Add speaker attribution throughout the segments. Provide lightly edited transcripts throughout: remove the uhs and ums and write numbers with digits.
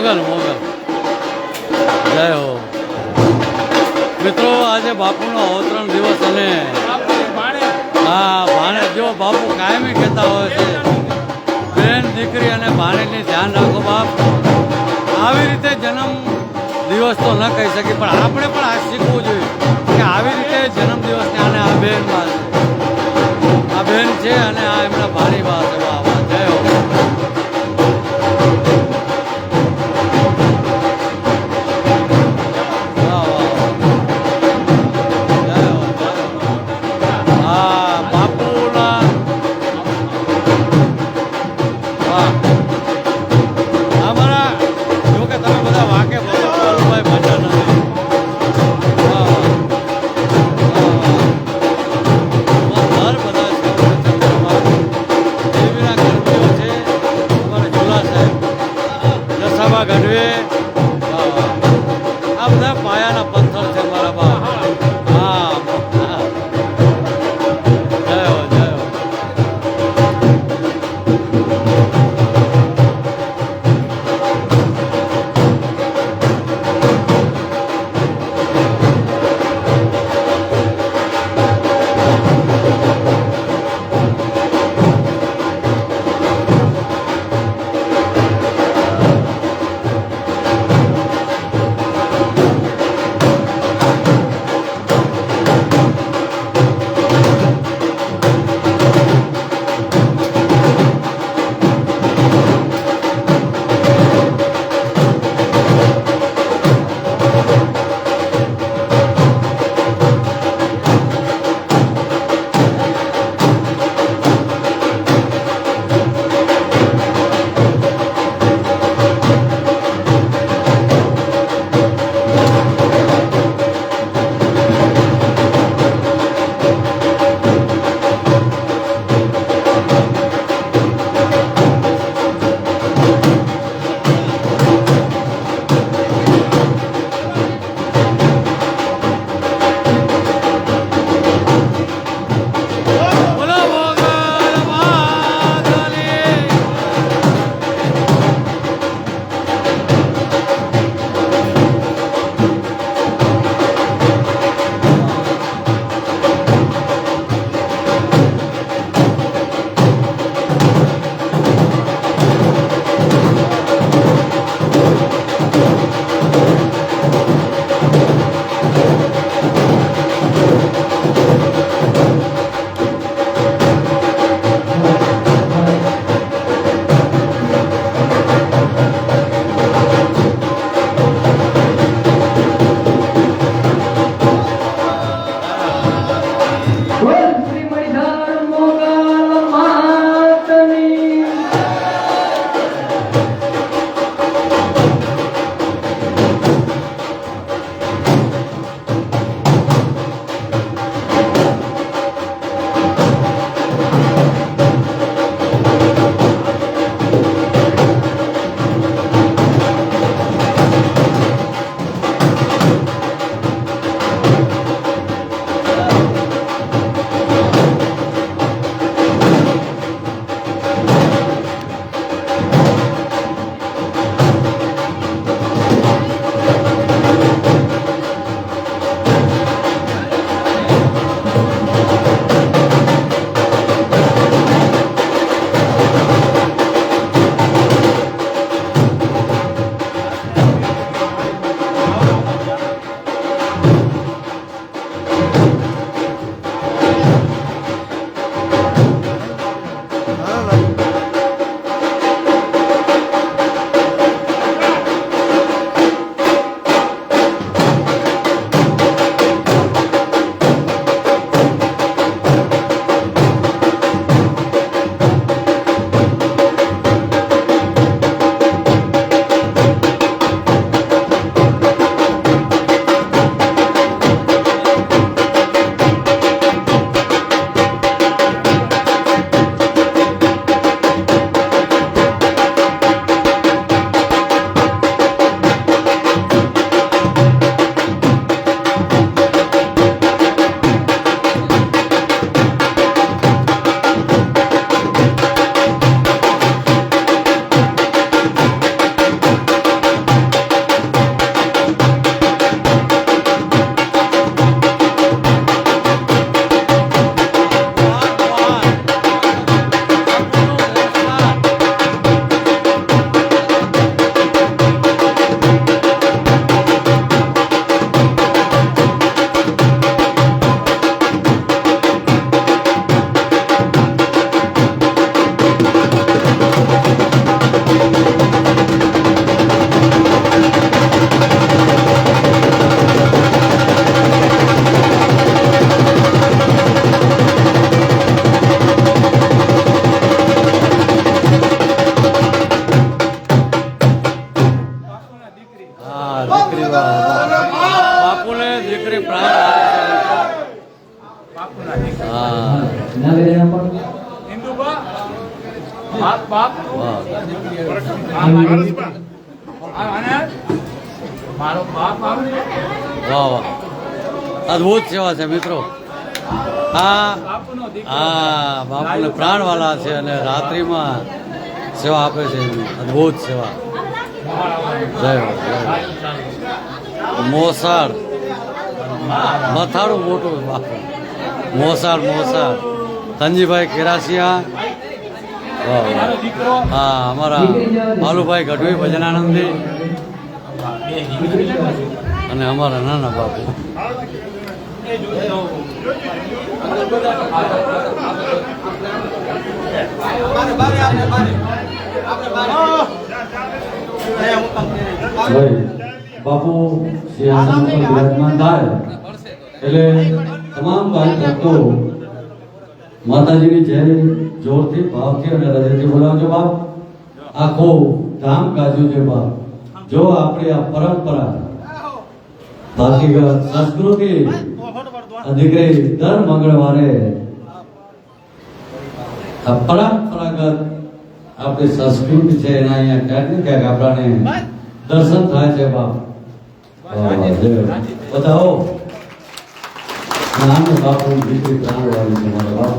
Speaker 1: મોગલ મોગલ જય હો મિત્રો, આજે બાપુનો અવતરણ દિવસ અને હા ભાણે જો બાપુ કાયમી કહેતા હોય છે બેન દીકરી અને ભાણેજની ધ્યાન રાખો બાપ. આવી રીતે જન્મ દિવસ તો ન કહી શકી પણ આપણે પણ આ શીખવું જોઈએ કે આવી રીતે જન્મ દિવસને આને આ બેન માં આ બેન છે અને આ એમના ભાણી બા છે. વાહ વાહ જય હો. ગઢવે આ બધા પાયાના પથ્થર છે મારા બા. હા જય હો જય હો. હા દીકરી બાપુને દીકરી પ્રાણ હા વાહ વાહ અદભુત સેવા છે મિત્રો. હા હા બાપુને પ્રાણવાલા છે અને રાત્રિમાં સેવા આપે છે. અદભુત સેવા. જય હો જય હો. મોસાળ મથાળું મોટું બાપુ. મોસાળ ધનજીભાઈ કેરાસિયા. વાહ વાહ. હા અમારા માલુભાઈ ગઢવી ભજનાનંદી અને અમારા નાના બાપુ.
Speaker 2: બાપુ સિંહાસન પર બિરાજમાન થાય એટલે તમામ ભાઈ ભક્તો માતાજીની જય જોરથી ભાવથી અને હૃદયથી બોલાવજો બાપ. આખો ધામ કાજુ છે બાપ. જો આપણી આ પરંપરા ભાતીગત સંસ્કૃતિ દીકરી દર મંગળવારે આ પરંપરાગત આપણી સંસ્કૃતિ છે એના અહીંયા ક્યાંક ને ક્યાંક આપણાને દર્શન થાય છે બાપ. બતાવો નાનું બાપુ દીકરી પ્રાણવાળી છે મારા બાપ.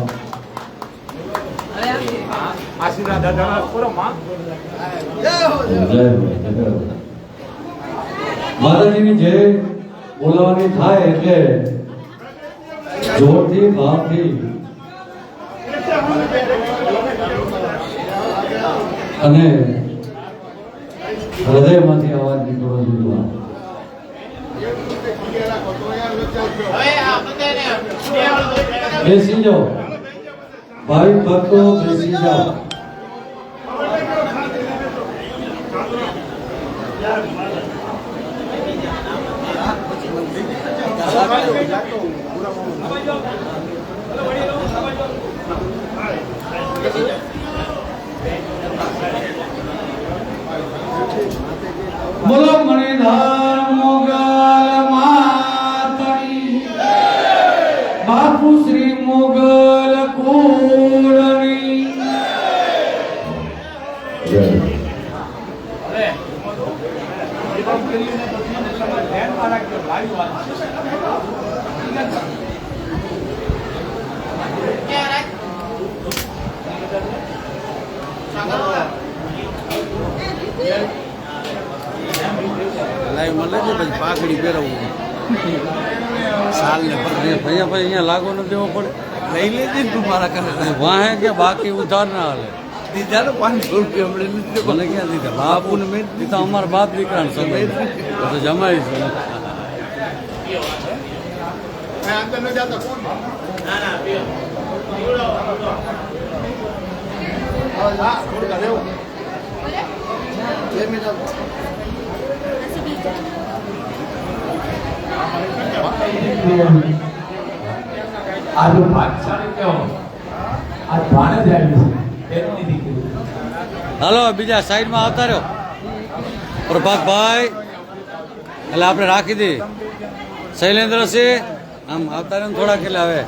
Speaker 2: માતાજીની જય બોલાવાની થાય એટલે જોરથી ભાવથી અને હૃદયમાંથી અવાજ નીકળવો જોઈએ. બેસી જાઓ ભાવિક ભક્તો, બેસી જાઓ. બોલો મણિધર મોગલ માતની બાપુ શ્રી મોગલ કુળની
Speaker 1: પાઘડી પહેરવું સાલ ને ભૈયા ભાઈ અહીંયા લાગો ન દેવો પડે. લઈ લેજે તું મારા કારણે વાહે કે બાકી ઉધાર ના હાલે. દીધા તો 500 રૂપિયા મળે નથી. મને ક્યાં દીધા? બાપુ ને મેં દીધા. અમારા બાપ દીકરા ને સમય તો જમાઈ છે.
Speaker 3: આજે ભાગશાળી કેવો આ ભાણે જ આવી છે એટલી દીકરી.
Speaker 1: હાલો બીજા સાઈડમાં આવતા રહ્યો પ્રભાતભાઈ. એટલે આપણે રાખી દઈએ. શૈલેન્દ્રસિંહ આમ આવતા રહ્યો થોડા કેટલા હવે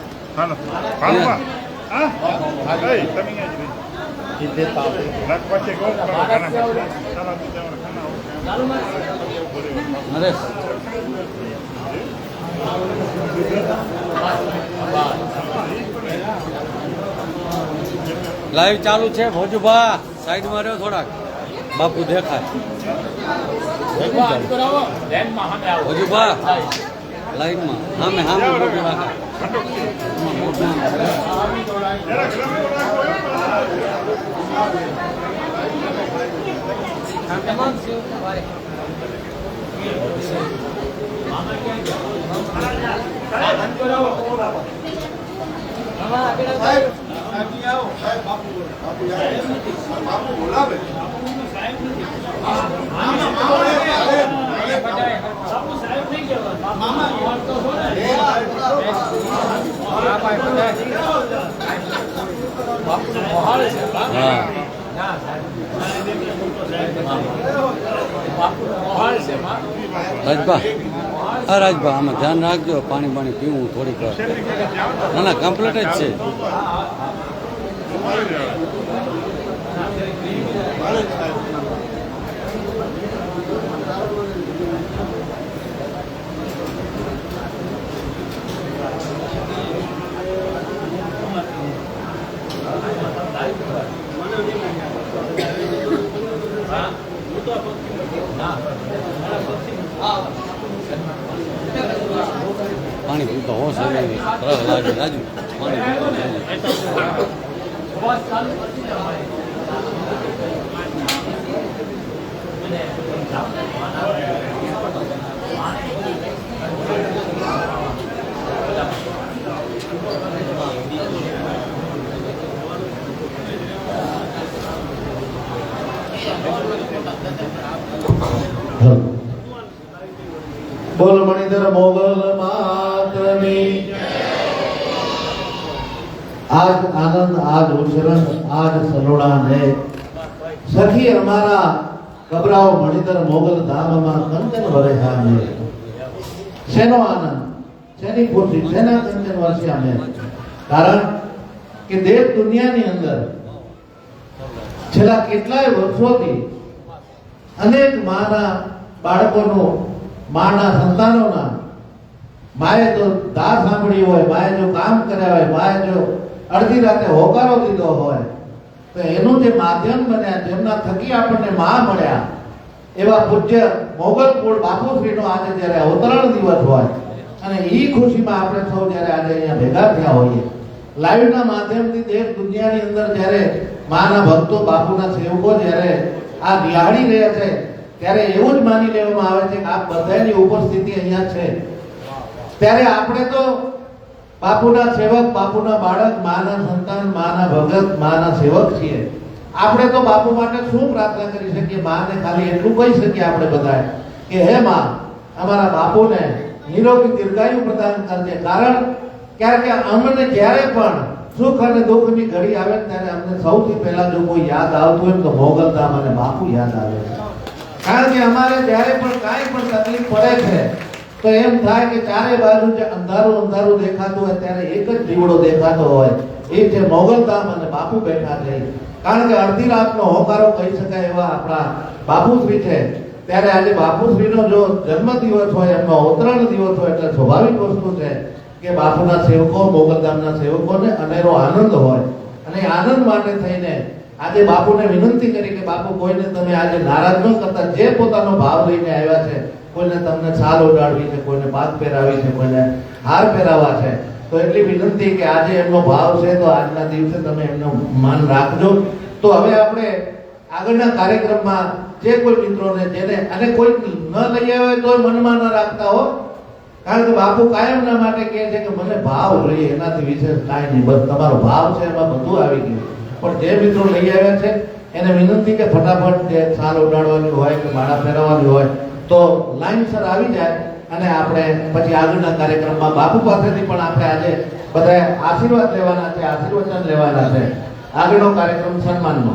Speaker 1: અરે લાઈવ ચાલુ છે. ભોજુભા સાઈડમાં રહ્યો થોડાક. બાપુ દેખાય. ભોજુભા લાઈનમાં સામે સામે મોટું રાખે. રાજભા હા રાજભા આમાં ધ્યાન રાખજો પાણી પાણી પીવું થોડીક વાર ના ના કમ્પ્લીટ જ છે પાણી પીતો હોશ તરફ લાગે રાજુ પાણી
Speaker 4: બોલ મણિધર મોગલ માતની આજ આનંદ આજ ઉછરણ આજ સલોડા ને સખી અમારા કબરાઓ મણિધર મોગલ ધામમાં કંચન વરસ્યા ને શેનો આનંદ શેની ખુશી શેના કંચન વરસ્યા ને કારણ કે દેશ દુનિયાની અંદર છેલ્લા કેટલાય વર્ષોથી અનેક માના બાળકોનું માના સંતાનોના માએ તો દા સાંભળી હોય માએ જો કામ કર્યા હોય માએ જો અડધી રાતે હોકારો દીધો હોય તો એનું જે માધ્યમ બન્યા જેમના થકી આપણને મા મળ્યા એવા પૂજ્ય મોગલકુળ બાપુશ્રીનો આજે જ્યારે અવતરણ દિવસ હોય અને એ ખુશીમાં આપણે સૌ જ્યારે આજે અહીંયા ભેગા થયા હોઈએ લાઈવના માધ્યમથી દેશ દુનિયાની અંદર જ્યારે માના ભક્તો બાપુના સેવકો જ્યારે આ નિહાળી રહ્યા છે ત્યારે એવું જ માની લેવામાં આવે છે કે આ બધાની ઉપસ્થિતિ અહીંયા છે ત્યારે આપણે તો બાપુના સેવક બાપુના બાળક માના સંતાન માના ભગત માના સેવક છીએ આપણે તો બાપુ માટે શું પ્રાર્થના કરી શકીએ માને ખાલી એટલું કહી શકીએ આપણે બધા કે હે માં અમારા બાપુને નિરોગી દીર્ઘાયુ પ્રદાન કરજે કારણ કે અમને જ્યારે પણ સુખ અને દુઃખની ઘડી આવે ત્યારે અમને સૌથી પહેલા જો કોઈ યાદ આવતું હોય તો મોગલધામ અને બાપુ યાદ આવે છે કારણ કે અમારે જ્યારે પણ કાંઈ પણ તકલીફ પડે છે તો એમ થાય કે ચારે બાજુ જે અંધારું અંધારું દેખાતું હોય ત્યારે એક જ દીવડો દેખાતો હોય એ છે મોગલધામ અને બાપુ બેઠા છે કારણ કે અડધી રાતનો હોકારો કહી શકાય એવા આપણા બાપુશ્રી છે ત્યારે આજે બાપુશ્રીનો જો જન્મ દિવસ હોય એમનો અવતરણ દિવસ હોય એટલે સ્વાભાવિક વસ્તુ છે કે બાપુના સેવકો મોગલધામના સેવકોને અનેરો આનંદ હોય અને આનંદ માટે થઈને આજે બાપુને વિનંતી કરી કે બાપુ કોઈને તમે આજે નારાજ ન કરતા જે પોતાનો ભાવ લઈને આવ્યા છે કોઈને તમને છાલ ઓડાડવી છે કોઈને પાક પહેરાવી છે કોઈને હાર પહેરાવા છે તો એટલી વિનંતી કે આજે એમનો ભાવ છે તો આજના દિવસે તમે એમનું માન રાખજો તો હવે આપણે આગળના કાર્યક્રમમાં જે કોઈ મિત્રોને જેને અને કોઈ ન લઈ આવે તો મનમાં ન રાખતા હો કારણ કે બાપુ કાયમના માટે કહે છે કે મને ભાવ જોઈએ એનાથી વિશેષ કાંઈ નહીં બસ તમારો ભાવ છે એમાં બધું આવી ગયું પણ જે મિત્રો લઈ આવ્યા છે એને વિનંતી કે ફટાફટ જે છાલ ઉડાડવાની હોય કે માળા ફેરવવાની હોય તો લાઈનસર આવી જાય અને આપણે પછી આગળના કાર્યક્રમમાં બાપુ પાસેથી પણ આપણે આજે બધા આશીર્વાદ લેવાના છે આશીર્વચન લેવાના છે આગળનો કાર્યક્રમ સન્માનનો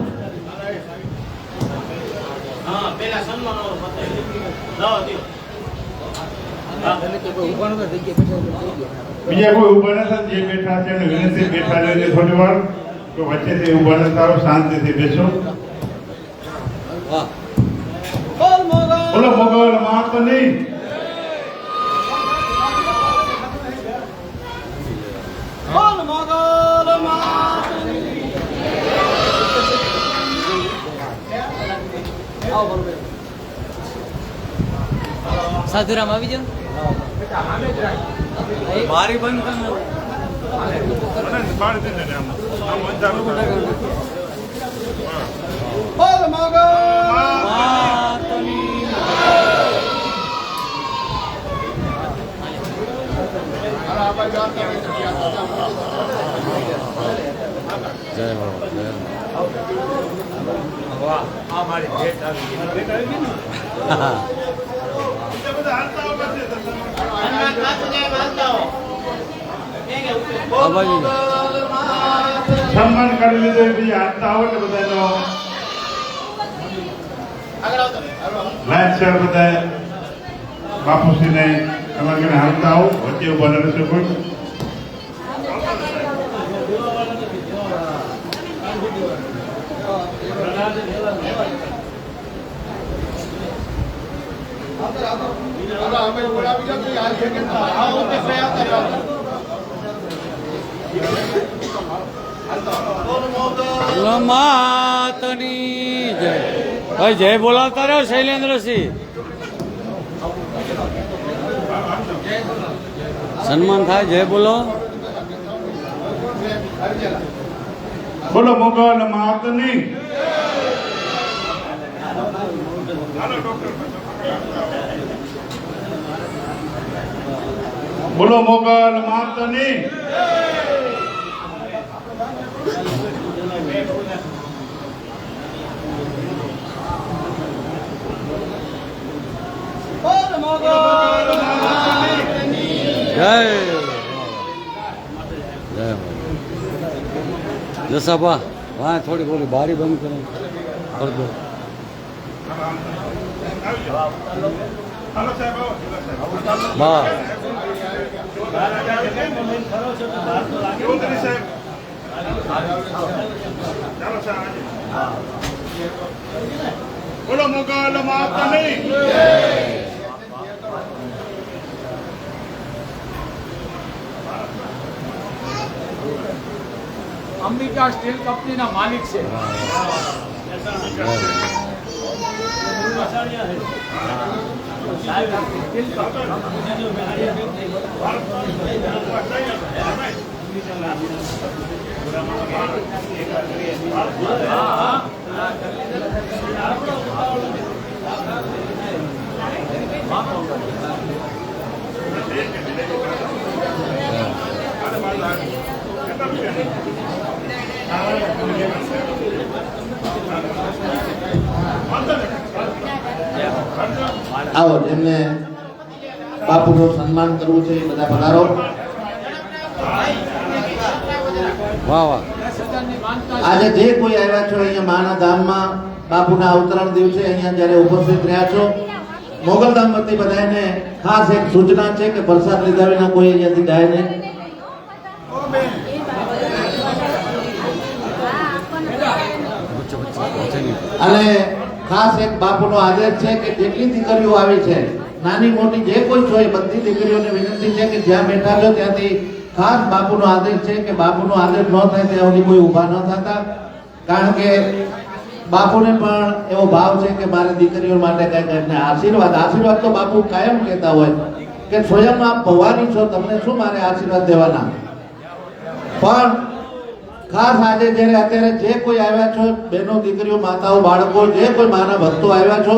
Speaker 5: પેલા સન્માનો
Speaker 6: બીજા કોઈ ઉભા નથી જે બેઠા છે એને વિનંતી બેઠા રહેજો થોડી વાર તો વચ્ચેથી ઉભા નથી આવો શાંતિથી બેસો બોલો મોગલ માતની
Speaker 5: સાધુરામ આવી જાવ
Speaker 1: બારી બંધ જય હો
Speaker 3: વાહ આ મારી ભેટ આવી ગઈ
Speaker 6: સન્માન કરી લીધો બીજા હાથતા આવો એટલે બધાનો લાઈન શેર બધા બાપુશ્રીને તમારે ઘરે હાલતા આવો, વચ્ચે ઉભા રહેશે કોઈ.
Speaker 1: માતની જય. ભાઈ જય બોલાવતા રહ્યો શૈલેન્દ્રસિંહ. સન્માન થાય, જય બોલો.
Speaker 6: બોલો મોગલ માતની. બોલો મોગલ માતની.
Speaker 1: જય જય જસાબા વાહ થોડી બોલી બારી બંધ કરો કરી દો.
Speaker 6: હાલો સાહેબ, આવો.
Speaker 1: વાહ
Speaker 6: ચૌધરી સાહેબ. ચાલો સાહેબ. બોલો મોગલ માતની.
Speaker 3: અંબિકા સ્ટીલ કંપનીના માલિક છે.
Speaker 4: આવો જેમને બાપુનું સન્માન કરવું છે એ બધા પધારો.
Speaker 1: વાહ વાહ.
Speaker 4: આજે જે કોઈ આવ્યા છો અહીંયા માના ધામમાં બાપુના અવતરણ દિવસે અહીંયા જ્યારે ઉપસ્થિત રહ્યા છો, મોગલધામ વતી બધાને ખાસ એક સૂચના છે કે પ્રસાદ લીધા વિના કોઈ અહીંયાથી જાય નહીં. અને ખાસ એક બાપુનો આદેશ છે કે જેટલી દીકરીઓ આવી છે, નાની મોટી જે કોઈ છો, એ બધી દીકરીઓને વિનંતી છે કે જ્યાં બેઠા છો ત્યાંથી ખાસ બાપુનો આદેશ છે કે બાપુનો આદેશ ન થાય ત્યાં સુધી કોઈ ઊભા ન થતા. કારણ કે બાપુને પણ એવો ભાવ છે કે મારી દીકરીઓ માટે કંઈક આશીર્વાદ તો બાપુ કાયમ કહેતા હોય કે સ્વયં આપ ભવાની છો, તમને શું મારે આશીર્વાદ દેવાના. પણ ખાસ આજે જ્યારે અત્યારે જે કોઈ આવ્યા છો, બહેનો દીકરીઓ માતાઓ બાળકો જે કોઈ માના ભક્તો આવ્યા છો,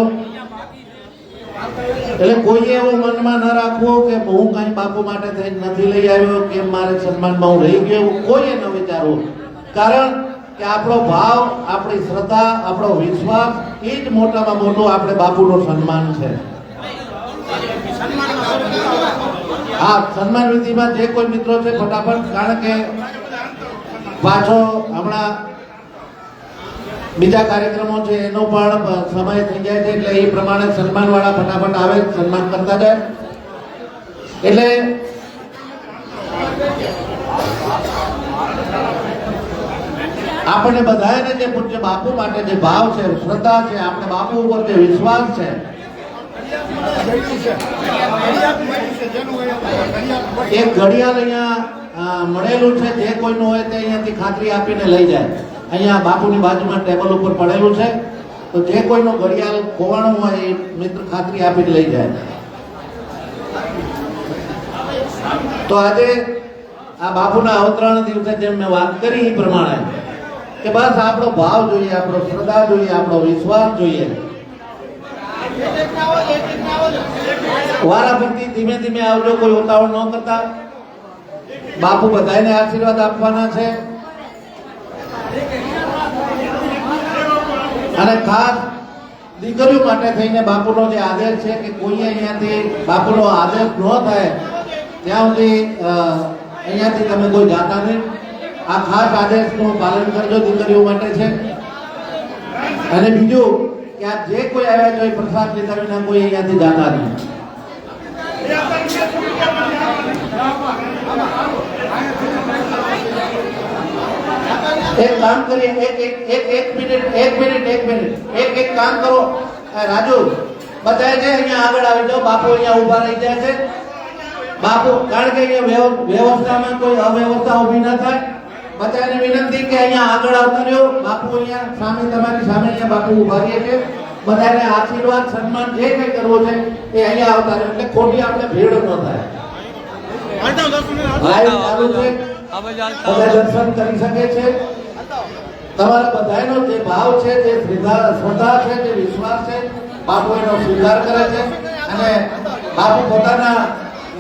Speaker 4: એટલે કોઈએ એવું મનમાં ન રાખવું કે હું કઈ બાપુ માટે થઈને નથી લઈ આવ્યો કે મારે સન્માનમાં હું રહી ગયો, એવું કોઈએ ન વિચારવું. કારણ કે આપણો ભાવ, આપણી શ્રદ્ધા, આપણો વિશ્વાસ એ જ મોટામાં મોટું આપણે બાપુનું સન્માન છે. હા, સન્માન વિધિમાં જે કોઈ મિત્રો છે ફટાફટ, કારણ કે પાછો હમણાં બીજા કાર્યક્રમો છે એનો પણ સમય થઈ જાય છે, એટલે એ પ્રમાણે સન્માન વાળા ફટાફટ આવે, સન્માન કરતા જાય. એટલે આપણને બધાને જે પૂજ્ય બાપુ માટે જે ભાવ છે, શ્રદ્ધા છે, આપણે બાપુ ઉપર જે વિશ્વાસ છે, એક ઘડિયાળ અહીંયા મળેલું છે, જે કોઈનું હોય તે અહીંયાથી ખાતરી આપીને લઈ જાય. અહીંયા બાપુની બાજુમાં ટેબલ ઉપર પડેલું છે, તો જે કોઈનું ઘડિયાળ ખોવાણું હોય એ મિત્ર ખાતરી આપીને લઈ જાય. તો આજે આ બાપુના અવતરણ દિવસે જેમ મેં વાત કરી એ પ્રમાણે કે બસ આપણો ભાવ જોઈએ, આપણો શ્રદ્ધા જોઈએ, આપણો વિશ્વાસ જોઈએ. વારાફરતી ધીમે ધીમે આવજો, કોઈ ઉતાવળ ન કરતા. બાપુ બધાને આશીર્વાદ આપવાના છે. અને ખાસ દીકરીઓ માટે થઈને બાપુનો જે આદેશ છે કે કોઈ અહીંયાથી બાપુનો આદેશ ન થાય ત્યાં સુધી અહીંયાથી તમે કોઈ જાતા નહીં. આ ખાસ આદેશનું પાલન કરજો, દીકરીઓ માટે છે. અને બીજું કે આ જે કોઈ આવ્યા છે એ પ્રસાદ લીધા વિના કોઈ અહીંયાથી જાતા નહીં. एक काम करिए, एक मिनट, एक काम करो राजू, बताए છે અહીંયા આગળ આવી જાઓ, બાપુ અહીંયા ઊભા રહી જાય છે બાપુ, કારણ કે અહીંયા વ્યવસ્થામાં કોઈ અવ્યવસ્થા ઊભી ન થાય, બધાને વિનંતી કે અહીંયા આગળ આવતા રહ્યો, બાપુ અહીંયા સામે તમારી સામે અહીંયા બાપુ ઊભા રહે છે, બધાને આશીર્વાદ સન્માન જે કંઈ કરવું છે એ અહીંયા આવતા રહ્યો, એટલે ખોટી આપણે ભીડ ન થાય. લાઈવ ચાલુ છે,
Speaker 1: આ બાજુ હાલતા
Speaker 4: બધા દર્શન કરી શકે છે. તમારા બધાનો જે ભાવ છે, જે શ્રદ્ધા છે, જે વિશ્વાસ છે, બાપુ એનો સ્વીકાર કરે છે અને બાપુ પોતાના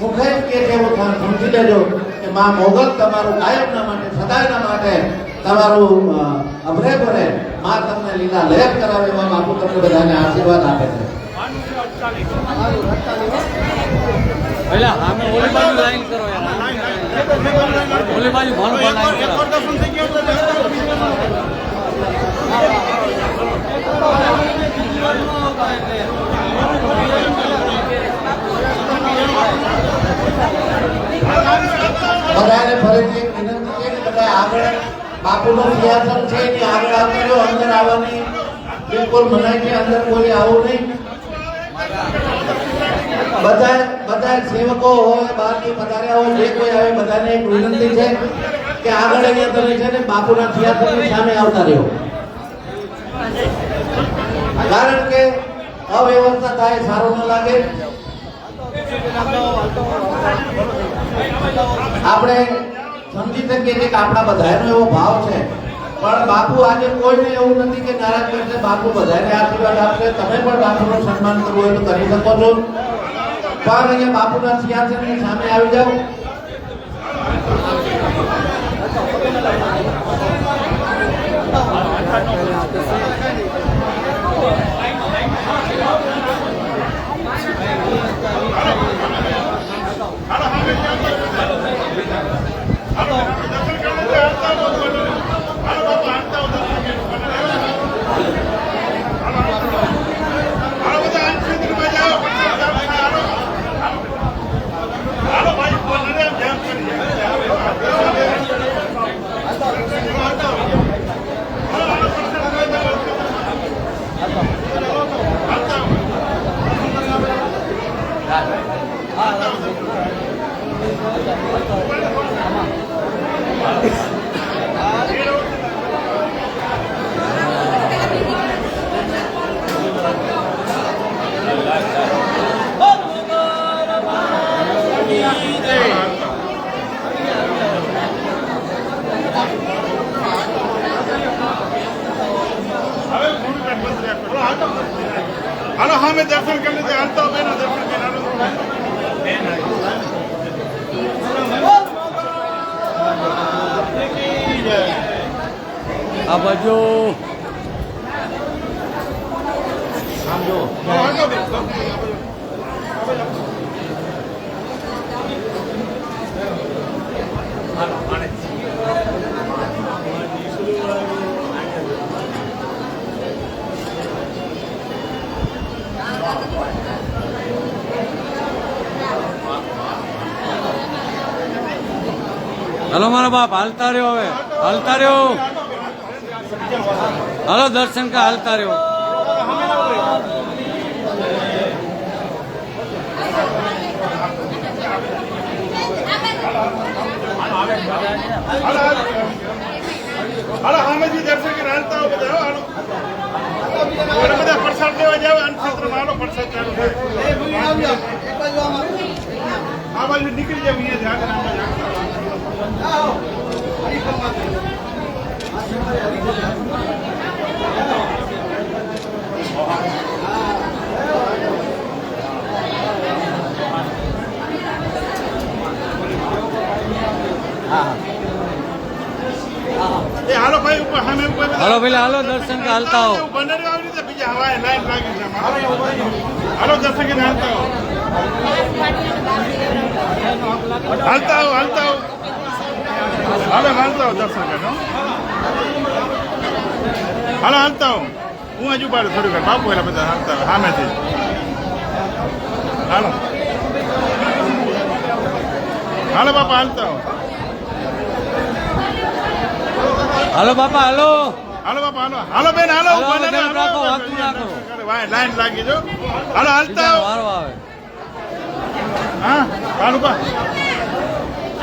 Speaker 4: મુખે જ કે છે, એવું સમજી લેજો કે માં મોગલ તમારું કાયમના માટે, સદાયના માટે તમારું અભરે ભરે માં તમને લીલા લહેર કરાવે એવા બાપુ તમને બધાને આશીર્વાદ આપે છે.
Speaker 1: પહેલા અમે ઓલી બાજુ લાઈન કરો યાર, ઓલી બાજુ ભણ ભણ લાઈન કરો.
Speaker 4: બધાને ફરીથી એક વિનંતી છે કે બધા આગળ બાપુનો સિંહાસન છે એની આગળ આવતા રહ્યો, અંદર આવવાની બિલકુલ મનાઈ છે, અંદર કોઈ આવું નહીં. બધા સેવકો હોય, બહારથી પધાર્યા હોય, જે કોઈ આવે બધાને એક વિનંતી છે કે આગળ અહીંયા તમે છે ને બાપુના સિંહાસનની સામે આવતા રહ્યો, કારણ કે અવ્યવસ્થા થાય સારું ન લાગે. આપણે સમજી શકીએ છીએ કે આપણા બધાનો એવો ભાવ છે, પણ બાપુ આજે કોઈને એવું નથી કે નારાજ કરશે, બાપુ બધાને આશીર્વાદ આપશે. તમે પણ બાપુનું સન્માન કરવું હોય તો કરી શકો છો, પણ અહીંયા બાપુના સિંહાસનની સામે આવી જાઓ.
Speaker 6: હાલો હા મેં દર્શન કરી લીધે, હાલતા બેના દર્શન કરી
Speaker 1: આ બાજુ હલો મારા બાપ, હાલતા રહ્યો, હવે હાલતા રહ્યો, હાલો દર્શન કા હાલતા રહ્યો.
Speaker 6: હાલો હામેજી દર્શન કરી હાલતા હો બધા. હાલો બધા પ્રસાદ લેવા જાવ, અન્નક્ષેત્રમાં હાલો પ્રસાદ ચાલુ થાય. આ બાજુ નીકળી જાવ, અહીંયા આગળ હાલો ભાઈ ઉપર સામે ઉપર
Speaker 1: હાલો પેલા હાલો દર્શન કા હાલતા હો.
Speaker 6: બંને આવી રીતે બીજા હવાએ લાઈન લાગી છે. હાલો દર્શન કરીને હાલતા હો, હાલતા હો, હાલતા હો, હાલો હાલતા હો દર્શન કરીને. હાલો હાલતા હો, હું હજુ બાર થોડી વાર બાપુ એલા બધા હાલતા હો સામેથી. હાલો હાલો બાપા હાલતા હો.
Speaker 1: હાલો બાપા હાલો
Speaker 6: હાલો બાપા હાલો હાલો બેન હાલો
Speaker 1: હાલો,
Speaker 6: ઉભા ના
Speaker 1: બેન,
Speaker 6: રહો,
Speaker 1: રાખો,
Speaker 6: હાલો,
Speaker 1: વાતું ના કરો.
Speaker 6: લાઈન લાગી જો હાલો હાલતા
Speaker 1: બીજાનો
Speaker 6: આવો.
Speaker 1: વારો આવે
Speaker 6: હા હાલો બા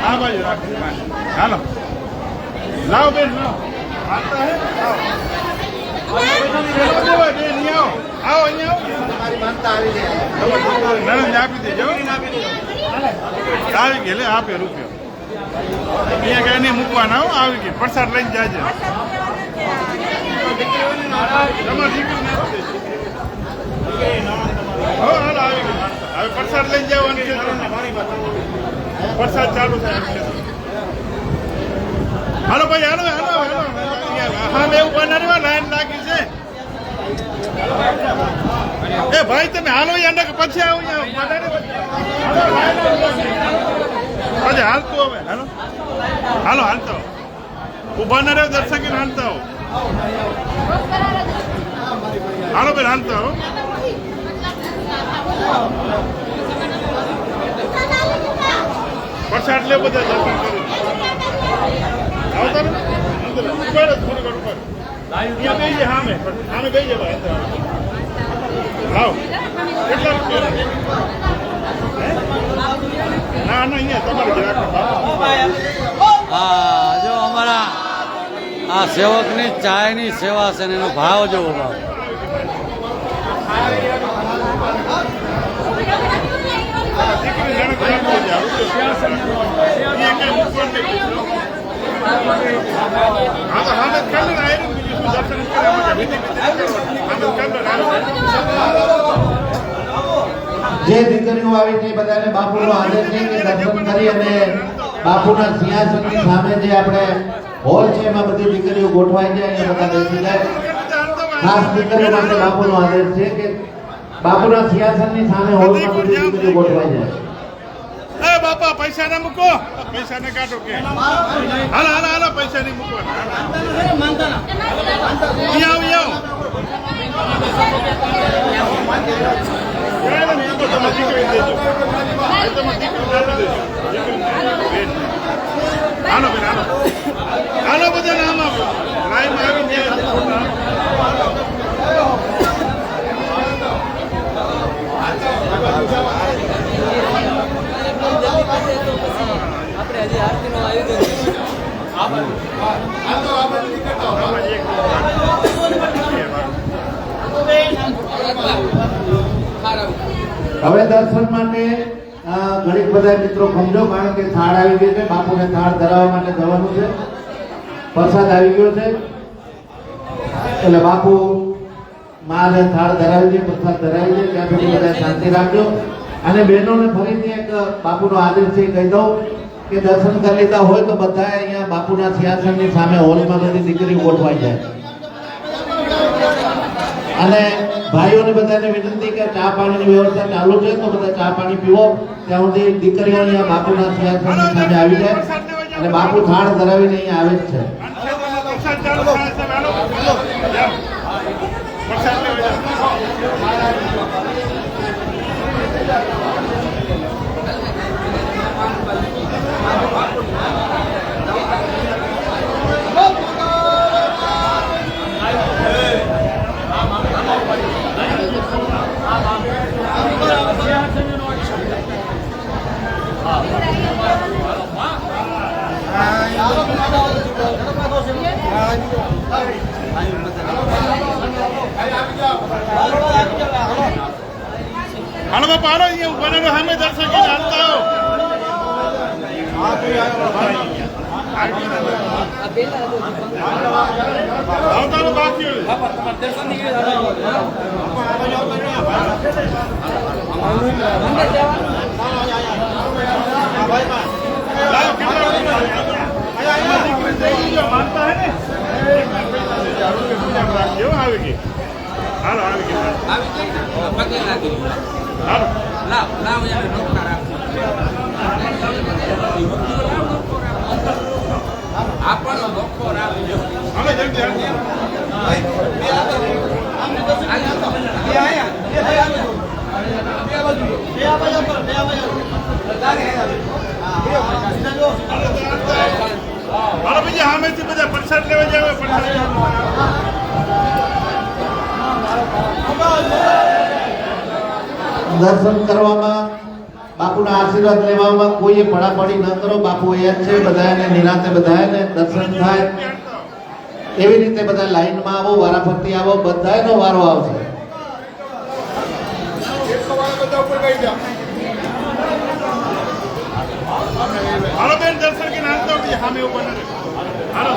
Speaker 6: આ બાજુ રાખો હાલો લાવો બેન લાવો હાલતા હે આવો બેન અહીંયા આવો અહીંયા આવો નણંદ આપી દેજો આવી ગઈ લે આપે રૂપિયો અહીંયા કઈ નહીં મૂકવાના હો આવી ગઈ પ્રસાદ લઈને જાજે તમારી દીકરીને આપી દેજો. હો હાલો આવી ગઈ હવે પ્રસાદ લઈને જવાનું છે પ્રસાદ ચાલુ થાય હાલો ભાઈ હાલો હાલો હાલો હા મેં એવું બનાવ્યું લાઈન લાગી છે એ ભાઈ તમે હાલો યાર કે પછી આવો પછી હાલતું હવે હાલો હાલો હાલતો ઉભા ના રહ્યો દર્શક હાલતા હો હાલો બેન હાલતા હો પ્રસાદ લે બધા દર્શન કરી આવતા ને અંદર ઉપર જ થોડી ઘણ ઉપર અહીંયા બેસી સામે બેસી જવા લાવ કેટલા રૂપિયા હે? ના અહીંયા તમારે જ રાખો
Speaker 1: હા જો અમારા આ સેવકની ચાયની સેવા છે ને એનો ભાવ જોવો ભાવ
Speaker 6: દીકરી જાણે કે રાખો જ આ રૂપિયો અહીંયા કઈ મૂકવા નહીં હા તો હામે કલર આવ્યું બીજું શું દર્શન કરવા માટે વિધિ હામે કલર આવ્યું
Speaker 4: જે દીકરીઓ આવી છે એ બધાને બાપુનો આદેશ છે કે દર્શન કરી અને બાપુના સિંહાસનની સામે જે આપણે હોલ છે એમાં બધી દીકરીઓ ગોઠવાઈ જાય અને બધા બેસી જાય. ખાસ દીકરીઓ માટે બાપુનો આદેશ છે કે બાપુના સિંહાસનની સામે હોલમાં બધી દીકરીઓ ગોઠવાઈ જાય.
Speaker 6: એ બાપા પૈસા ના મૂકો પૈસા ને કાઢો કે હાલો હાલો હાલો પૈસા નહીં મૂકવાના અહીંયા આવો તમે દીકરી દેજો તમે દીકરી આપી દેજો હાલો બેન હાલો હાલો બધા નામ આપો લાઈનમાં આવી જાય
Speaker 5: આપણે હજી આરતીનું આયોજન
Speaker 4: હવે દર્શન માટે ઘણી બધા મિત્રો સમજો કારણ કે થાળ આવી ગઈ છે. બાપુને થાળ ધરાવવા માટે જવાનું છે. પ્રસાદ આવી ગયો છે એટલે બાપુ માને થાળ ધરાવી દે પ્રસાદ ધરાવી દે ત્યાં સુધી બધા શાંતિ રાખજો. અને બહેનોને ફરીથી એક બાપુનો આદેશ છે કહી દઉં કે દર્શન કરી લીધા હોય તો બધા અહીંયા બાપુના સિંહાસનની સામે હોલમાં બધી દીકરીઓ ગોઠવાઈ જાય. અને ભાઈઓને બધાને વિનંતી કે ચા પાણીની વ્યવસ્થા ચાલુ છે તો બધા ચા પાણી પીવો ત્યાં સુધી દીકરીઓ અહીંયા બાપુના સિંહાસનની સામે આવી જાય અને બાપુ થાળ ધરાવીને અહીંયા આવે જ છે.
Speaker 6: પ્રસાદ ચાલુ થાય છે હાલો પ્રસાદ લેવા જાઓ હાલો બાપા હાલો અહીંયા ઉભા રહો સામે દર્શન કરીને હાલતા આવો આવતા રહો બાકી લાવો કેટલા દીકરી જઈ ગયો માનતા હે ને કેવું આવી ગઈ હાલો આવી ગઈ હાલો હાલો જલ્દી હાલો બીજી સામેથી બધા પ્રસાદ લેવા જાવ પ્રસાદ
Speaker 4: દર્શન કરવામાં બાપુના આશીર્વાદ લેવામાં કોઈએ પડાપડી ન કરો. બાપુ અહીંયા જ છે, બધાને નિરાંતે બધાને દર્શન થાય એવી રીતે બધા લાઈનમાં આવો, વારાફરતી આવો, બધાનો વારો આવશે.
Speaker 6: હાલો બેન દર્શન કે નામ તો સામે ઉપર હાલો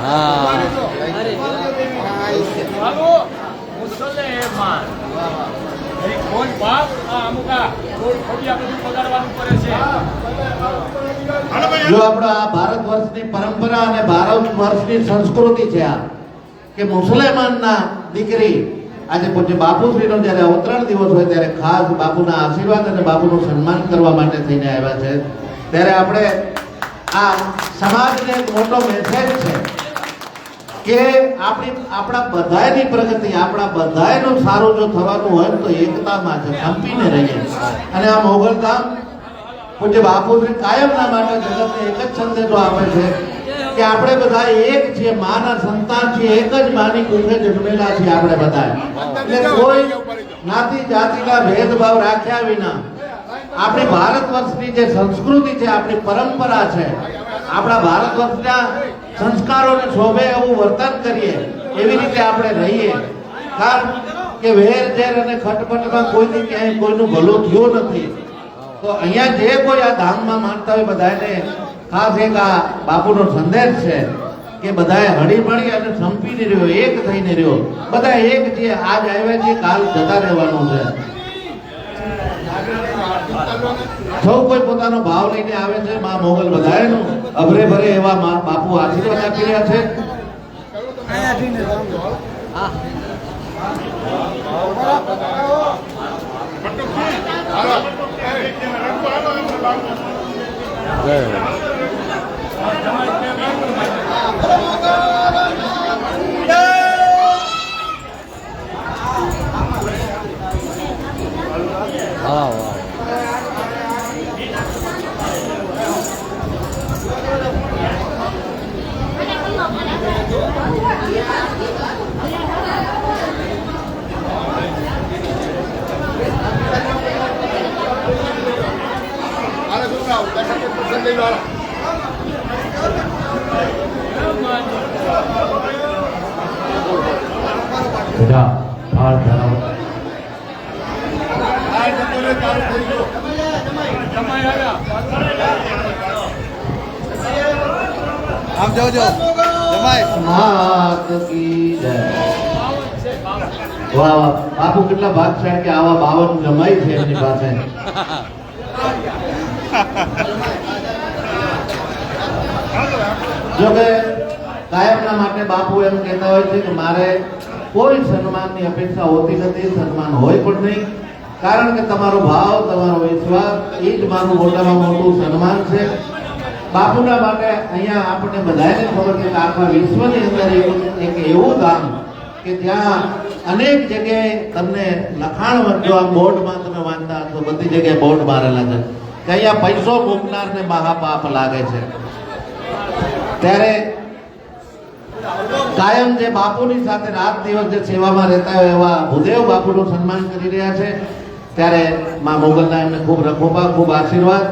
Speaker 1: હા
Speaker 3: બાબુ મુસલમાન કોણ બાપ આ અમુકા કોઈ ખોટી આપણે પગાડવાનું કરે છે.
Speaker 6: હાલો ભાઈ
Speaker 4: જો આપણો આ ભારત વર્ષની પરંપરા અને ભારત વર્ષની સંસ્કૃતિ છે આ કે મુસલમાનના દીકરી આજે પૂજ્ય બાપુશ્રીનો જ્યારે અવતરણ દિવસ હોય ત્યારે ખાસ બાપુના આશીર્વાદ અને બાપુનું સન્માન કરવા માટે થઈને આવ્યા છે. ત્યારે આપણે આ સમાજને એક મોટો મેસેજ છે કે આપણા બધાની પ્રગતિ, આપણા બધાનું સારું જો થવાનું હોય તો એકતામાં છે, સંપીને રહીએ. અને આ મોગલધામ પૂજ્ય બાપુશ્રી કાયમના માટે જગતને એક જ સંદેશો આપે છે કે આપણે બધા એક છીએ, માના સંતાન છીએ, એક જ માની કુખે જન્મેલા છીએ આપણે બધા. એટલે કોઈ જ્ઞાતિ જાતિના ભેદભાવ રાખ્યા વિના આપણી ભારત વર્ષની જે સંસ્કૃતિ છે, આપણી પરંપરા છે, આપણા ભારત વર્ષના સંસ્કારોને શોભે એવું વર્તન કરીએ, એવી રીતે આપણે રહીએ. કારણ કે વેર ઝેર અને ખટપટમાં કોઈની ક્યાંય કોઈનું ભલું થયું નથી. તો અહીંયા જે કોઈ આ ધામમાં માનતા હોય બધાને ખાસ એક આ બાપુનો સંદેશ છે કે બધાએ હળીમળી અને સંપીને રહ્યો, એક થઈને રહ્યો. બધા એક છે, આજ આવ્યા છે, કાલ જતા રહેવાનું છે. સૌ કોઈ પોતાનો ભાવ લઈને આવે છે. માં મોગલ બધાયનું અભરે ભરે એવા બાપુ આશીર્વાદ આપી રહ્યા છે.
Speaker 1: હા વાહ
Speaker 4: બેટા થાળ ધરાવો.
Speaker 5: આમ જોજો જમાઈ
Speaker 4: માત કી જય. વાહ વાહ, બાપુ કેટલા ભાગશાળી કે આવા 52 જમાઈ છે એમની પાસે. જો કે કાયમના માટે બાપુ એમ કહેતા હોય છે કે મારે કોઈ સન્માનની અપેક્ષા હોતી નથી, સન્માન હોય પણ નહીં. કારણ કે તમારો ભાવ, તમારો વિશ્વાસ એ જ મારું મોટામાં મોટું સન્માન છે. બાપુના માટે અહીંયા આપણને બધાને ખબર છે કે આખા વિશ્વની અંદર એક એવું ગામ કે જ્યાં અનેક જગ્યાએ તમને લખાણ જો આ બોર્ડમાં તમે વાંચતા હશો, બધી જગ્યાએ બોર્ડ મારેલા છે કે અહીંયા પૈસો મૂકનારને મહાપાપ લાગે છે. ત્યારે કાયમ જે બાપુની સાથે રાત દિવસ જે સેવામાં રહેતા હોય એવા ભૂદેવ બાપુનું સન્માન કરી રહ્યા છે. ત્યારે માં મોગલના એમને ખૂબ રખોપા, ખૂબ આશીર્વાદ.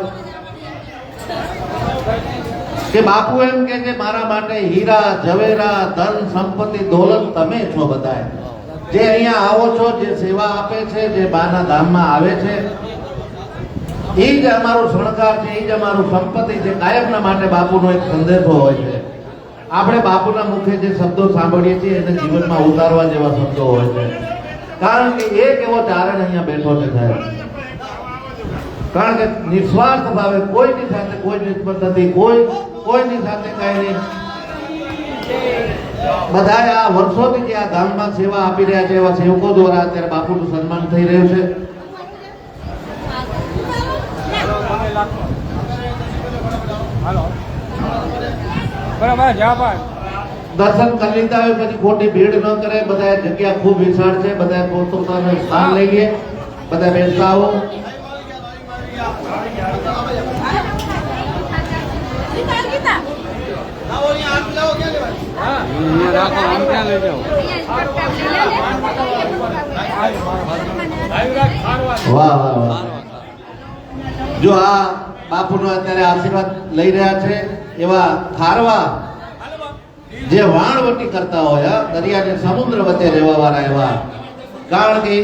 Speaker 4: કે બાપુ એમ કે મારા માટે હીરા જવેરા ધન સંપત્તિ દોલત તમે છો. બધા જે અહીંયા આવો છો, જે સેવા આપે છે, જે બાના ધામમાં આવે છે, એ જ અમારો શણગાર છે, એ જ અમારું સંપત્તિ છે. કાયમના માટે બાપુનો એક સંદેશો હોય છે. આપણે બાપુના મુખે જે શબ્દો સાંભળીએ છીએ એને જીવનમાં ઉતારવા જેવા શબ્દો હોય છે. કારણ કે એક એવો ચારણ અહીંયા બેઠો છે સાહેબ. કારણ કે નિસ્વાર્થ ભાવે કોઈની સાથે કોઈ નિસ્બત નથી, કોઈની સાથે કઈ નહીં. બધા આ વર્ષોથી જે આ ધામમાં સેવા આપી રહ્યા છે એવા સેવકો દ્વારા અત્યારે બાપુનું સન્માન થઈ રહ્યું છે.
Speaker 3: બરાબર જા ભાઈ
Speaker 4: દર્શન કરી લીધા હોય પછી ખોટી ભીડ ન કરે. બધા જગ્યા ખૂબ વિશાળ છે, બધા પોતાનું સ્થાન લઈએ, બધા બેસતા આવો.
Speaker 1: અહીંયા રાખો, આમ ક્યાં લઈ જાઓ?
Speaker 4: વાહ વાહ વાહ. જો આ બાપુનો અત્યારે આશીર્વાદ લઈ રહ્યા છે એવા ખારવા જે વાણવટી કરતા હોય, દરિયા ને સમુદ્ર વચ્ચે રહેવા વાળા એવા, કારણ કે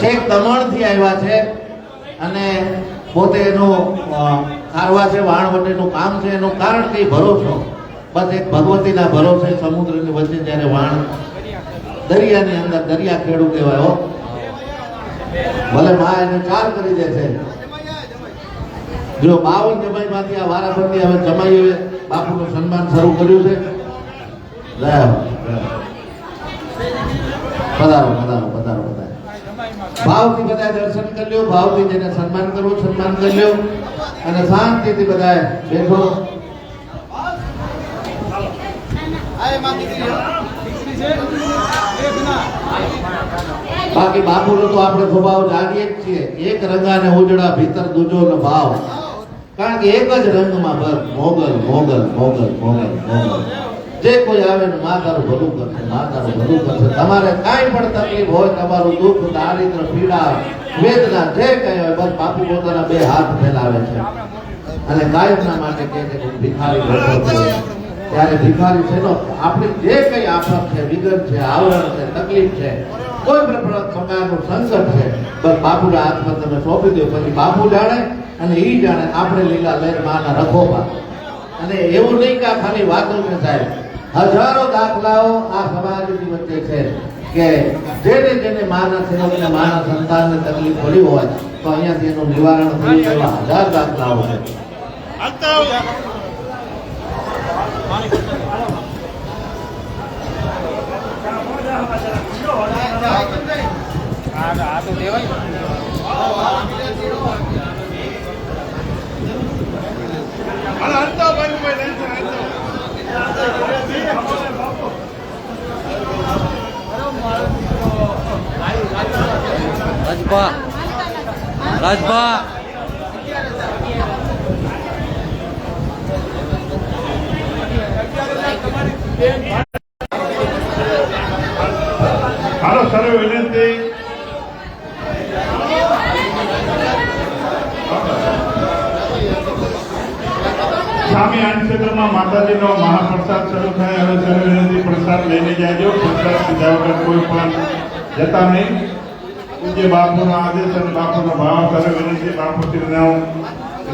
Speaker 4: છેક દમણથી આવ્યા છે અને પોતે એનું ખારવા છે, વાણવટીનું કામ છે, એનું કારણ કે ભરોસો બસ એક ભગવતીના ભરોસે સમુદ્રની વચ્ચે જ્યારે વાણ દરિયાની અંદર દરિયા ખેડૂ કહેવાય હો, ભલે માં એને ચાર કરી દે છે. જો 52 જમાઈમાંથી આ વારાફરતી હવે જમાઈએ બાપુનું સન્માન શરૂ કર્યું છે. જય હો, જય હો. પધારો પધારો પધારો પધારો. ભાવથી બધા દર્શન કરી લ્યો, ભાવથી જેને સન્માન કરવું સન્માન કરી લ્યો અને શાંતિથી બધા બેઠો. બાકી બાપુનો તો આપણે સ્વભાવ જાણીએ જ છીએ, એક રંગાને ઉજળા ભીતર દૂજો ભાવ, કારણ કે એક જ રંગમાં બસ મોગલ મોગલ મોગલ મોગલ મોગલ. જે કોઈ આવે ને માં તારું ભલું કરશે, માં તારું ભલું કરશે. તમારે કાંઈ પણ તકલીફ હોય, તમારું દુઃખ દારિદ્ર પીડા વેદના જે કઈ હોય, બસ બાપુ પોતાના બે હાથ ફેલાવે છે અને કાયમના માટે કહે છે કે ભિખારી બેઠો છું. ત્યારે ભિખારી છે નો આપણે જે કઈ આફત છે, વિઘન છે, આવરણ છે, તકલીફ છે, કોઈ પણ પ્રકારનું સંકટ છે, બસ બાપુના હાથમાં તમે સોંપી દો. પછી બાપુ જાણે અને ઈ જાણે. આપણે લીલા લહેર માના રખોપા. અને એવું નહીં કે આ ખાલી વાતો છે સાહેબ, હજારો દાખલાઓ આ સમાજની વચ્ચે છે કે જેને જેને માના સેવકને માના સંતાનને તકલીફ પડી હોય તો અહીંયાથી એનું નિવારણ થયું, એવા હજાર દાખલાઓ છે.
Speaker 1: રાજભા રાજભા
Speaker 6: હાલો સર વિનંતી. સામે આ ક્ષેત્રમાં માતાજીનો મહાપ્રસાદ શરૂ થાય. હવે સર વિનંતી પ્રસાદ લઈને જાજો. પ્રસાદ લીધા વગર કોઈ પણ જતા નહીં. પૂજ્ય બાપુનો આદેશ અને બાપુનો ભાવ. સર વિનંતી બાપુશ્રીનો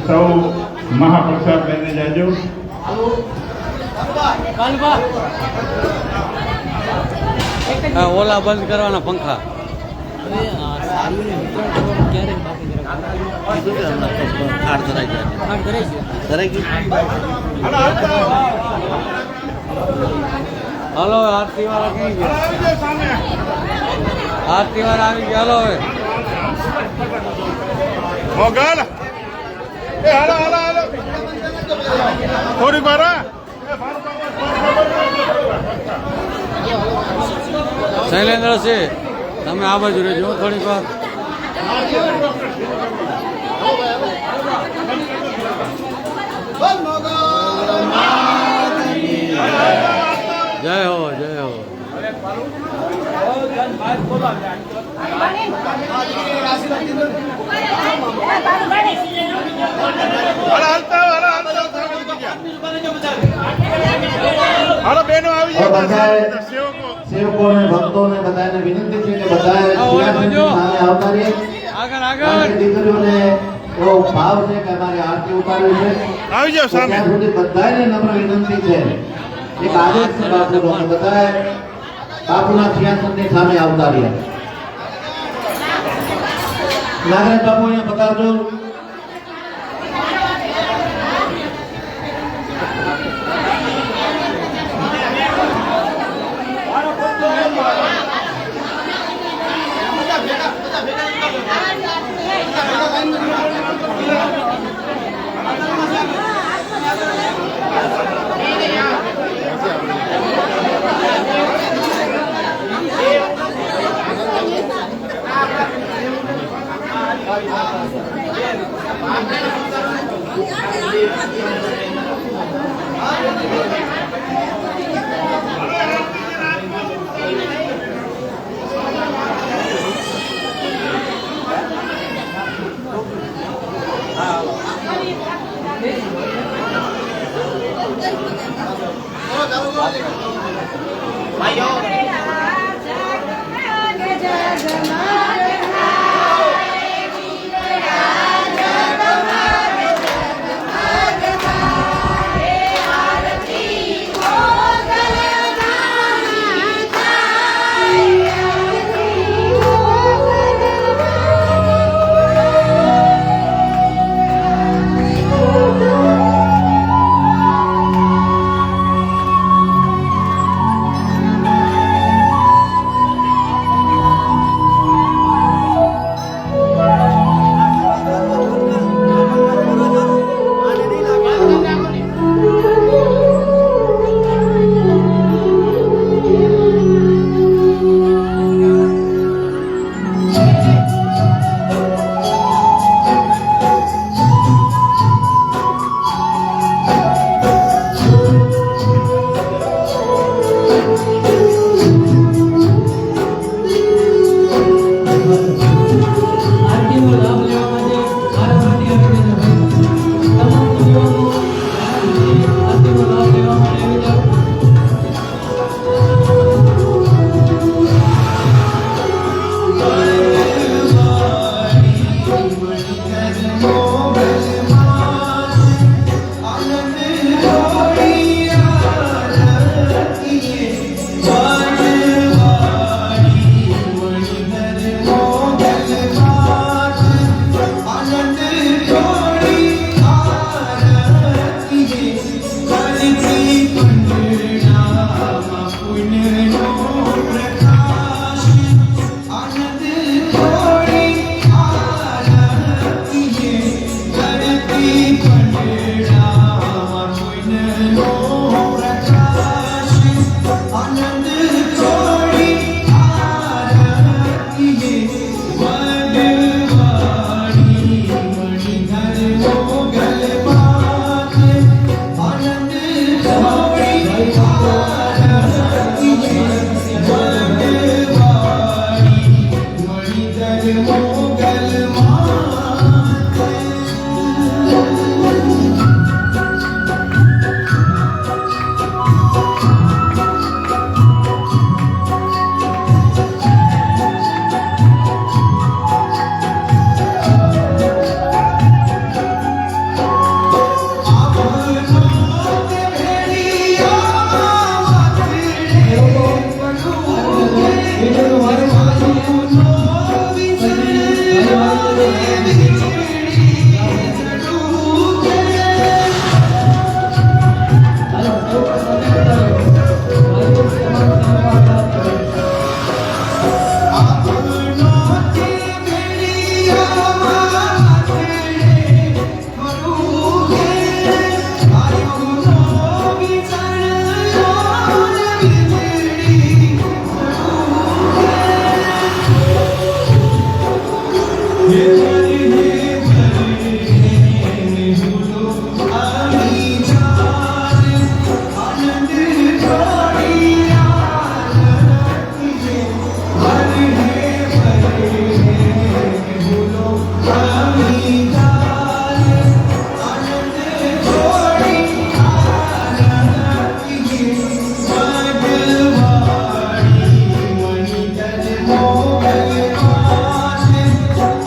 Speaker 6: સૌ મહાપ્રસાદ લઈને જાજો.
Speaker 1: ઓલા બંધ કરવાના પંખા. હાલો આરતી વાળા ક્યાં ગયા? આરતી વાળા આવી ગયા. હાલો હવે
Speaker 6: મોગલ એ હાલો હાલો હાલો થોડીક વાર
Speaker 1: શૈલેન્દ્ર છે, તમે આ બાજુ રહેજો થોડીક વાર. જય હો જય હો.
Speaker 6: હાલો બેનો આવી
Speaker 4: બધાએ
Speaker 6: જાય. સેવકો
Speaker 4: સેવકોને ભક્તોને બધાને વિનંતી છે કે બધાએ સિંહાસનની સામે આવતા રહે.
Speaker 1: આગળ
Speaker 4: કારણ કે
Speaker 1: આગળ.
Speaker 4: દીકરીઓને એવો ભાવ છે કે અમારે આરતી ઉતારવી છે.
Speaker 6: આવી જાઓ સામે.
Speaker 4: ત્યાં સુધી બધાને નમ્ર વિનંતી છે, એક આદેશ છે બાપુનો કે બધાએ બાપુના સિંહાસનની સામે આવતા રહ્યા. નાગરાજ બાપુ અહીંયા બતાવજો.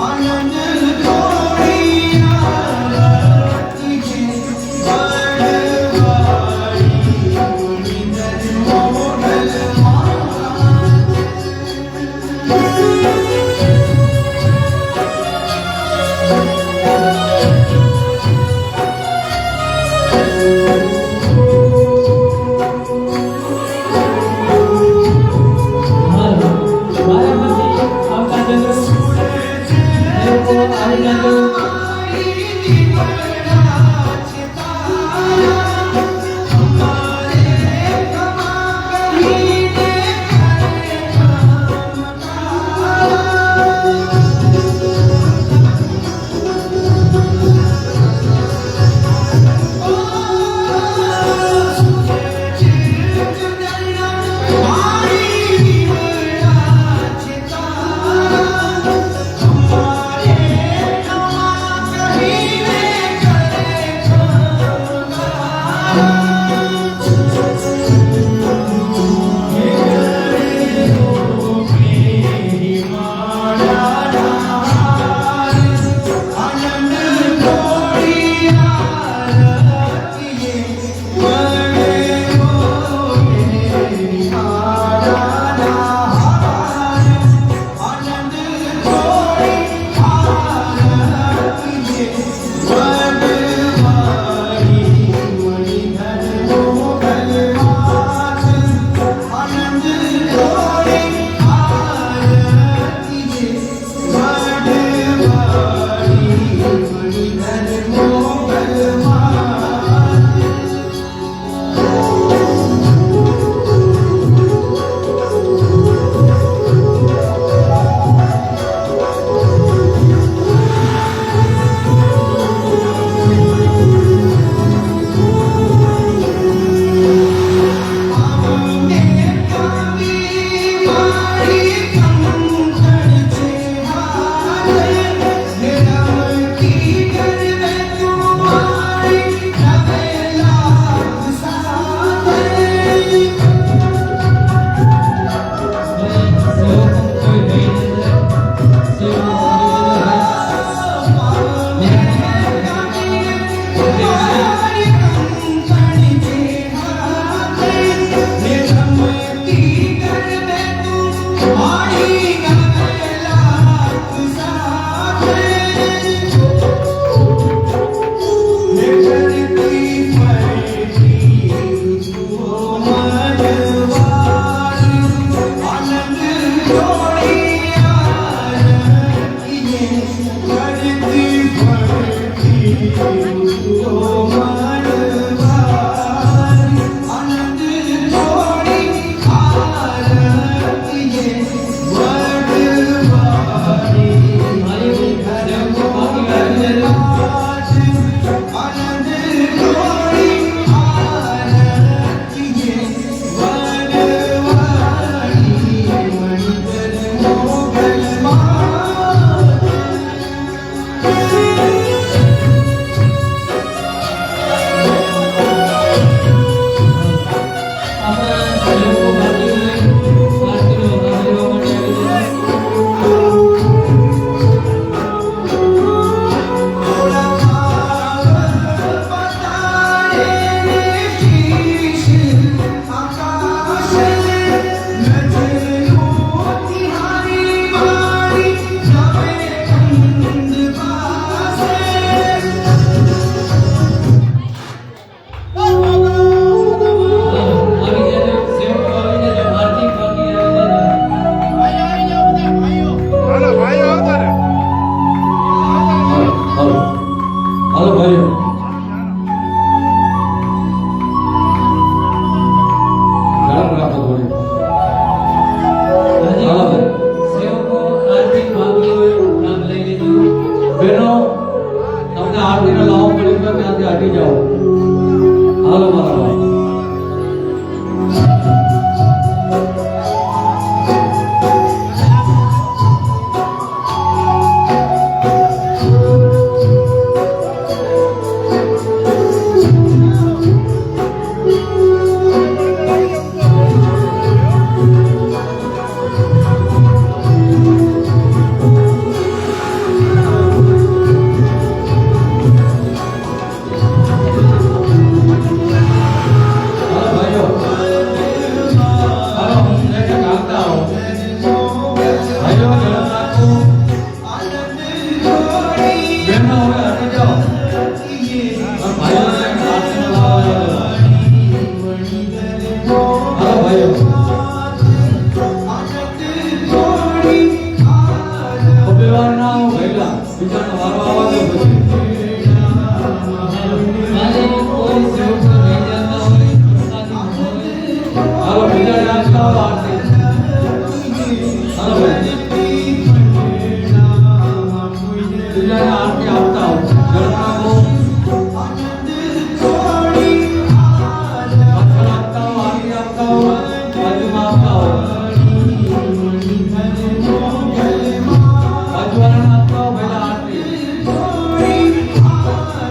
Speaker 7: આનંદ
Speaker 2: બીજાને આરતી આપતા હો ઝડપ રાખો. પાછળ આપતા હો, આરતી આપતા હો, બાજુમાં આપતા હો. બાજુવાળાને આપતા હો પહેલા આરતી.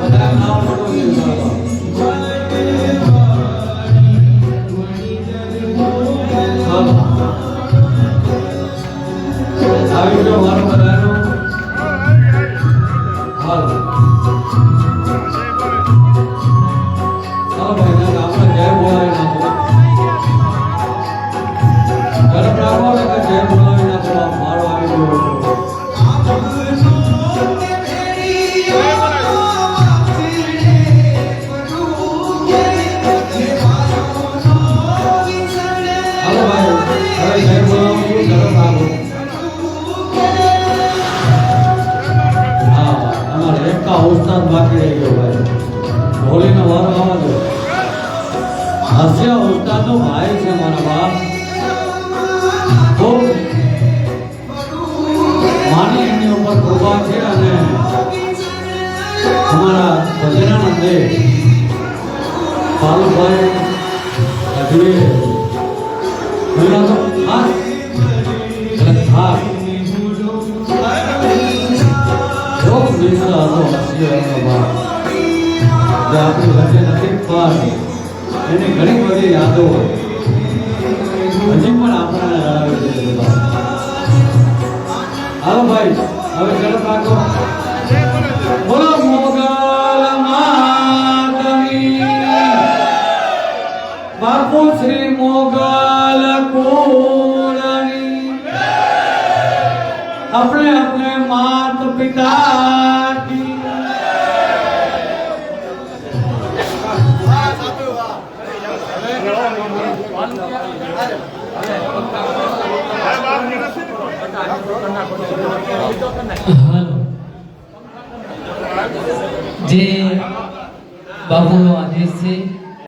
Speaker 2: બધા નામ લખો છે બાબા. આવી ગયો મારો બધાનો હાલ. ચાલો ભાઈ ના આપણે જય બોલાવી નાખો. ઝડપ રાખો ને કે જય બોલાવી નાખો. મારો આવી ગયો. હાલો ભાઈ હવે જય બોલાવું છું. ઝડપ રાખો. હા અમારે એકા ઉસ્તાદ બાકી રહી ગયો ભાઈ. હોલીનો વારો આવવા દો. હાસ્ય ઉસ્તાદનો ભાઈ છે મારા બાપ. ખૂબ માની એમની ઉપર કૃપા છે અને અમારા ભજનાનંદે પાલુભાઈ અજવે પેલા તો ખાસ એટલે ખાસ ખૂબ મિત્ર હતો હાસ્ય એમનો બાપ. જે આપણી વચ્ચે નથી પણ એની ઘણી બધી યાદો હજી પણ આપણને રડાવે છે બધા. હાલો ભાઈ હવે ઝડપ રાખો. બોલો મોગલ માતની બાપુ શ્રી મોગલ કુળની अपने अपने मात पिता की
Speaker 7: હાલો જે બાપુનો આદેશ છે